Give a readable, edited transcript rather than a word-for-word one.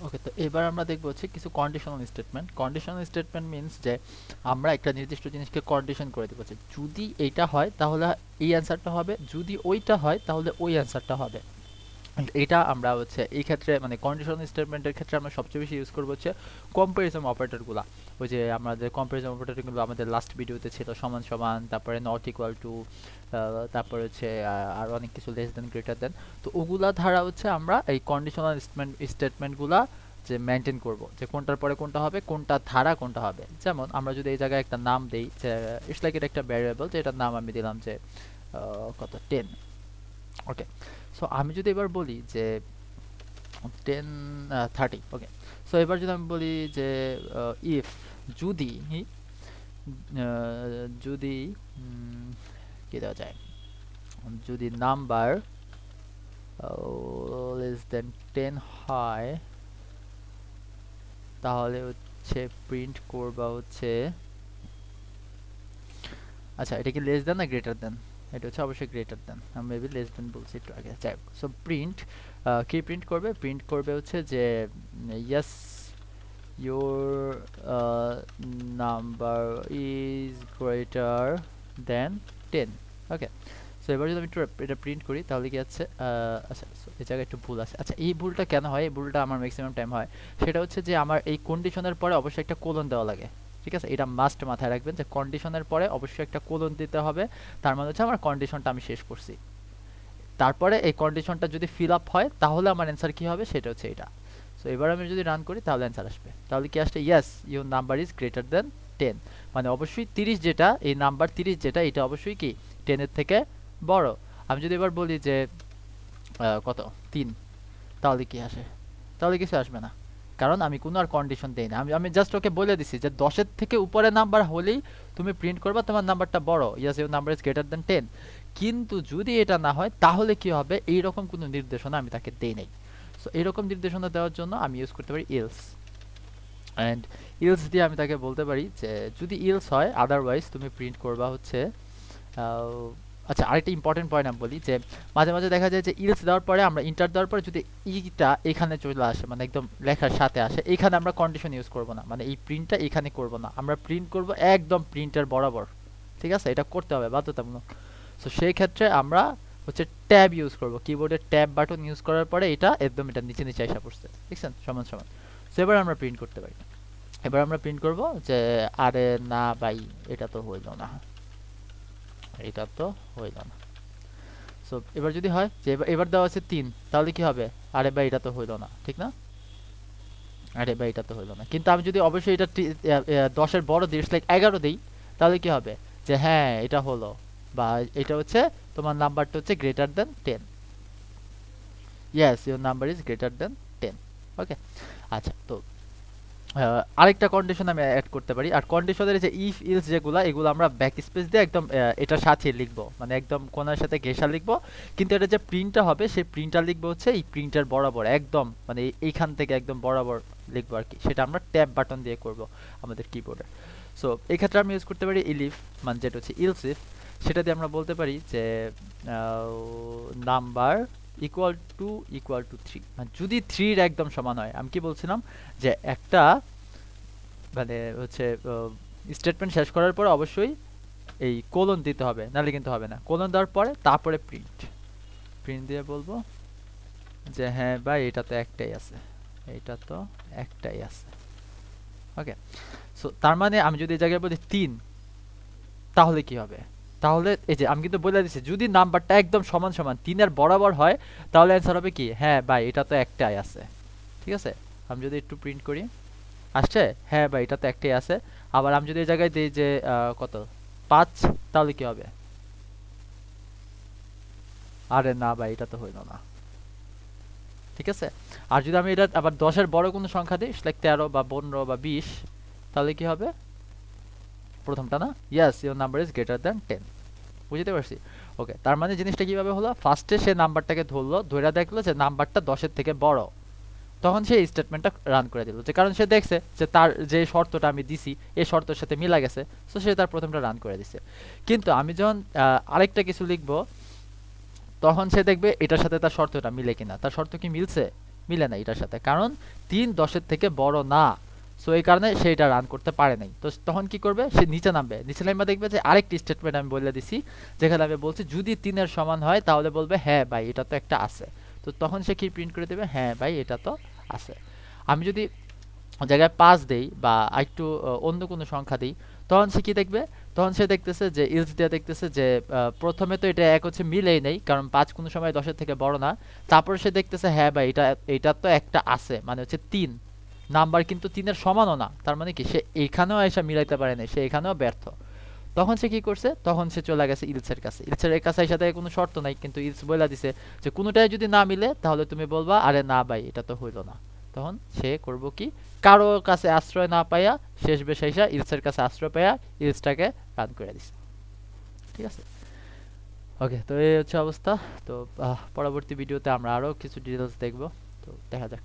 ওকে, তো এবার আমরা দেখব হচ্ছে কিছু conditional statement. Conditional statement means যে আমরা একটা নির্দিষ্ট জিনিসকে কন্ডিশন করে দিব যে যদি এইটা হয় তাহলে এই অ্যান্সারটা হবে, যদি ওইটা হয় তাহলে ওই অ্যান্সারটা হবে। And এটা আমরা হচ্ছে এই ক্ষেত্রে মানে কন্ডিশনাল স্টেটমেন্টের ক্ষেত্রে আমরা সবচেয়ে বেশি ইউজ করব হচ্ছে কম্পারিজন অপারেটরগুলা। ওই যে আমাদের কম্পারিজন অপারেটরগুলো আমাদের লাস্ট ভিডিওতে ছিল, সমান সমান, তারপরে নট ইকুয়াল টু, তারপরে হচ্ছে আর অনেক কিছু লেস দেন, গ্রেটার দেন। তো ওগুলা ধারা হচ্ছে আমরা এই কন্ডিশনাল স্টেটমেন্টগুলা যে মেনটেন করব যে কোনটার পরে কোনটা হবে, কোনটা ধারা কোনটা হবে। যেমন আমরা যদি এই জায়গায় একটা নাম দেই যে ইটস লাইক এটা একটা ভ্যারিয়েবল, যে এটার নাম আমি দিলাম যে কত 10। ওকে, সো আমি যদি এবার বলি যে 10 30। ওকে, সো এবার যদি আমি বলি যে ইফ, যদি যদি কি দেওয়া যায়, যদি নাম্বার লেস দেন 10 হয় তাহলে হচ্ছে প্রিন্ট করবা হচ্ছে, আচ্ছা এটা কি লেস দেন না গ্রেটার দেন, এটা হচ্ছে অবশ্যই গ্রেটার দেন, আমি মেবি লেস দেন বলছি একটু আগে। যাই হোক, সো প্রিন্ট কি প্রিন্ট করবে, প্রিন্ট করবে হচ্ছে যে yes your number is greater than 10। Okay, so এবার যদি আমি একটু এটা প্রিন্ট করি তাহলে কি আছে, আচ্ছা so এই জায়গায় একটু ভুল আছে। আচ্ছা এই ভুলটা কেন হয়, এই ভুলটা আমার ম্যাক্সিমাম টাইম হয়, সেটা হচ্ছে যে আমার এই কন্ডিশনের পরে অবশ্যই একটা কোলন দেওয়া লাগে। ঠিক আছে, এটা মাস্ট মাথায় রাখবেন যে কন্ডিশনের পরে অবশ্যই একটা কোলন দিতে হবে। তার মানে হচ্ছে আমার কন্ডিশনটা আমি শেষ করছি, তারপরে এই কন্ডিশনটা যদি ফিল আপ হয় তাহলে আমার অ্যান্সার কি হবে সেটা হচ্ছে এটা। সো এবার আমি যদি রান করি তাহলে অ্যান্সার আসবে, তাহলে কি আসছে, yes your number is greater than 10। মানে অবশ্যই 30 যেটা, এই নাম্বার 30 যেটা, এটা অবশ্যই কি 10 এর থেকে বড়। আমি যদি এবার বলি যে কত 3, তাহলে কি আসে, তাহলে কিছু আসবে না, কারণ আমি কোনো আর কন্ডিশন দেই না। আমি আমি জাস্ট ওকে বলে দিছি যে 10 এর থেকে উপরে নাম্বার হলেই তুমি প্রিন্ট করবা তোমার নাম্বারটা বড়, yes your number is greater than 10। কিন্তু যদি এটা না হয় তাহলে কি হবে, এই রকম কোনো নির্দেশনা আমি তাকে দেই নাই। সো এরকম নির্দেশনা দেওয়ার জন্য আমি ইউজ করতে পারি ইলস। অ্যান্ড ইলস দিয়ে আমি তাকে বলতে পারি যে যদি ইলস হয় আদারওয়াইজ তুমি প্রিন্ট করবা হচ্ছে আচ্ছা আরেকটা ইম্পর্টেন্ট পয়েন্ট আমি বলি যে মাঝে মাঝে দেখা যায় যে ইলস দেওয়ার পরে আমরা ইন্টার দেওয়ার পরে যদি ইটা এখানে চলে আসে, মানে একদম লেখার সাথে আসে, এখানে আমরা কন্ডিশন ইউজ করব না, মানে এই প্রিন্টটা এখানে করব না, আমরা প্রিন্ট করব একদম প্রিন্টের বরাবর। ঠিক আছে, এটা করতে হবে বাধ্যতামূলক। সো সেই ক্ষেত্রে আমরা হচ্ছে ট্যাব ইউজ করব, কিবোর্ডের ট্যাব বাটন ইউজ করার পরে এটা একদম এটা নিচে নিচে আসা পড়ছে, দেখছেন, সমান সমান। সো এবার আমরা প্রিন্ট করতে পারি, এবার আমরা প্রিন্ট করব যে আরে না ভাই এটা তো হইল না, এটা তো হইল না। সো এবার যদি হয় যে এবার দেওয়া আছে 3, তাহলে কি হবে, আরে ভাই এটা তো হইল না, ঠিক না, আরে ভাই এটা তো হইল না। কিন্তু আমি যদি অবশ্যই এটা 10 এর বড় দিই, লাইক 11 দেই, তাহলে কি হবে যে হ্যাঁ এটা হলো, বা এটা হচ্ছে তোমার নাম্বারটা হচ্ছে greater than 10, yes your number is greater than 10। ওকে, আচ্ছা তো আরেকটা কন্ডিশন আমি অ্যাড করতে পারি। আর কন্ডিশনের যে ইফ ইলস যেগুলো, এগুলো আমরা ব্যাক স্পেস দিয়ে একদম এটার সাথে লিখবো, মানে একদম কোণার সাথে ঘেঁষা লিখবো। কিন্তু এটা যে প্রিন্টটা হবে সেই প্রিন্টটা লিখবো হচ্ছে এই প্রিন্টার বরাবর একদম, মানে এইখান থেকে একদম বরাবর লিখবো আর কি। সেটা আমরা ট্যাব বাটন দিয়ে করব আমাদের কিবোর্ডে। সো এই ক্ষেত্রে আমি ইউজ করতে পারি ইলিফ, মানে যেটা হচ্ছে ইলস ইফ। সেটা দিয়ে আমরা বলতে পারি যে নাম্বার ইকুয়াল টু 3, মানে যদি 3 এর একদম সমান হয়। আমি কি বলছিলাম যে একটা মানে হচ্ছে স্টেটমেন্ট শেষ করার পর অবশ্যই এই কোলন দিতে হবে, নাহলে কিন্তু হবে না। কোলন দেওয়ার পরে তারপরে প্রিন্ট, প্রিন্ট দিয়ে বলবো যে হ্যাঁ ভাই এটা তো একটাই আছে, এটা তো একটাই আছে। ওকে, সো তার মানে আমি যদি এই জায়গায় বলি 3, তাহলে কি হবে, তাহলে এই যে আমি কিন্তু বলে দিছি যদি নাম্বারটা একদম সমান সমান 3 এর বরাবর হয় তাহলে অ্যান্সার হবে কি, হ্যাঁ ভাই এটা তো একটাই আছে। ঠিক আছে, আমি যদি একটু প্রিন্ট করি, আসছে হ্যাঁ ভাই এটা তো একটাই আছে। আবার আমি যদি এই জায়গায় দিই যে কত 5, তাহলে কি হবে, আরে না ভাই এটা তো হইল না। ঠিক আছে, আর যদি আমি এটা আবার 10 এর বড় কোনো সংখ্যা দিই, লাইক 13 বা 15 বা 20, তাহলে কি হবে, প্রথমটা না, yes your number is greater than 10। বুঝতে পারছি। ওকে, তার মানে জিনিসটা কিভাবে হলো, ফার্স্টে সে নাম্বারটাকে ধরলো, ধরে দেখলো যে নাম্বারটা 10 এর থেকে বড়, তখন সে এই স্টেটমেন্টটা রান করে দিল, যে কারণ সে দেখছে যে তার যে শর্তটা আমি দিছি এই শর্তের সাথে মিলা গেছে, সো সে তার প্রথমটা রান করে দিছে। কিন্তু আমি যখন আরেকটা কিছু লিখবো, তখন সে দেখবে এটার সাথে তার শর্তটা মিলে কিনা, তার শর্ত কি মিলছে, মিলে না এটার সাথে, কারণ 3 10-এর থেকে বড় না। সো এই কারণে সে এটা রান করতে পারে নাই। তো তখন কি করবে, সে নিচে নামবে, নিচে নামবে দেখবে যে আরেকটি স্টেটমেন্ট আমি বলে দিছি, যেখানে আমি বলছি যদি 3 এর সমান হয় তাহলে বলবে হ্যাঁ ভাই এটা তো একটা আছে। তো তখন সে কি প্রিন্ট করে দেবে, হ্যাঁ ভাই এটা তো আছে। আমি যদি জায়গায় 5 দেই বা একটু অন্য কোনো সংখ্যা দিই, তখন সে কি দেখবে, তখন সে দেখতেছে যে ইলস দিয়ে দেখতেছে যে প্রথমে তো এটা এক হচ্ছে মিলেই নেই, কারণ 5 কোনো সময় 10-এর থেকে বড় না। তারপর সে দেখতেছে হ্যাঁ ভাই এটা এটা তো একটা আছে, মানে হচ্ছে 3 নাম্বার কিন্তু 3 এর সমানও না, তার মানে কি সে এখানেও এসে মিলাইতে পারে না, সে এখানেও ব্যর্থ। তখন সে কি করছে, তখন সে চলে গেছে ইলসের কাছে। ইলসের কাছে সাথে কোনো শর্ত নাই, কিন্তু ইলস বলে দিছে যে কোনোটাই যদি না মিলে তাহলে তুমি বলবা আরে না ভাই এটা তো হইলো না। তখন সে করব কি, কারো কাছে আশ্রয় না পাইয়া শেষ বেশে আইসা ইলসের কাছে আশ্রয় পাইয়া ইলসটাকে রান করে দিছে। ঠিক আছে, ওকে। তো এই হচ্ছে অবস্থা। তো পরবর্তী ভিডিওতে আমরা আরো কিছু ডিটেলস দেখব, তো দেখা যাক।